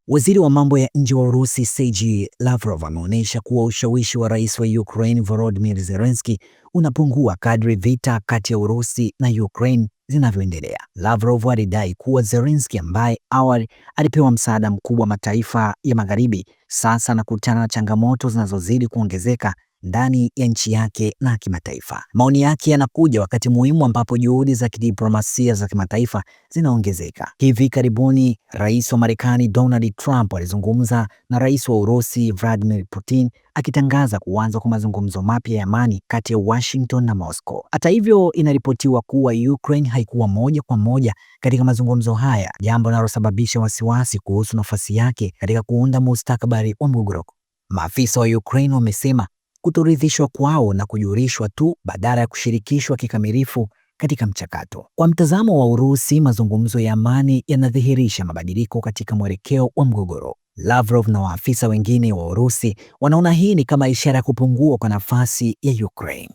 Waziri wa mambo ya nje wa Urusi Sergei Lavrov ameonyesha kuwa ushawishi wa rais wa Ukraine Volodymyr Zelensky unapungua kadri vita kati ya Urusi na Ukraine zinavyoendelea. Lavrov alidai kuwa Zelensky, ambaye awali alipewa msaada mkubwa wa mataifa ya Magharibi, sasa anakutana na changamoto zinazozidi kuongezeka ndani ya nchi yake na kimataifa. Maoni yake yanakuja wakati muhimu ambapo juhudi za kidiplomasia za kimataifa zinaongezeka. Hivi karibuni, Rais wa Marekani Donald Trump alizungumza na Rais wa Urusi Vladimir Putin akitangaza kuanza kwa mazungumzo mapya ya amani kati ya Washington na Moscow. Hata hivyo, inaripotiwa kuwa Ukraine haikuwa moja kwa moja katika mazungumzo haya, jambo linalosababisha wasiwasi kuhusu nafasi yake katika kuunda mustakabali wa mgogoro. Maafisa wa Ukraine wamesema kutoridhishwa kwao na kujurishwa tu badala ya kushirikishwa kikamilifu katika mchakato. Kwa mtazamo wa Urusi, mazungumzo ya amani yanadhihirisha mabadiliko katika mwelekeo wa mgogoro. Lavrov na waafisa wengine wa Urusi wanaona hii ni kama ishara ya kupungua kwa nafasi ya Ukraine.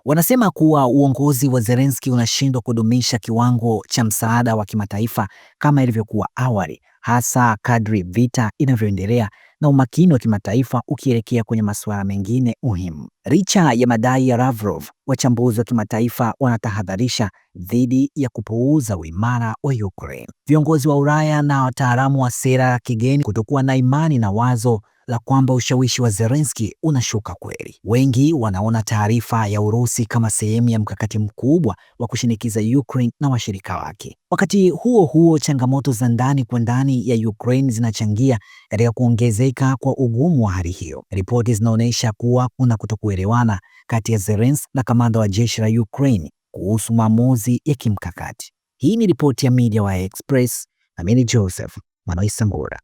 Wanasema kuwa uongozi wa Zelensky unashindwa kudumisha kiwango cha msaada wa kimataifa kama ilivyokuwa awali, hasa kadri vita inavyoendelea na umakini wa kimataifa ukielekea kwenye masuala mengine muhimu. Licha ya madai ya Lavrov, wachambuzi wa kimataifa wanatahadharisha dhidi ya kupuuza uimara wa Ukraine. Viongozi wa Ulaya na wataalamu wa sera ya kigeni kutokuwa na imani na wazo la kwamba ushawishi wa Zelensky unashuka kweli. Wengi wanaona taarifa ya Urusi kama sehemu ya mkakati mkubwa wa kushinikiza Ukraine na washirika wake. Wakati huo huo, changamoto za ndani kwa ndani ya Ukraine zinachangia katika kuongezeka kwa ugumu wa hali hiyo. Ripoti zinaonyesha kuwa kuna kutokuelewana kati ya Zelensky na kamanda wa jeshi la Ukraine kuhusu maamuzi ya kimkakati. Hii ni ripoti ya Media wa Express na mimi Joseph Manoisambura.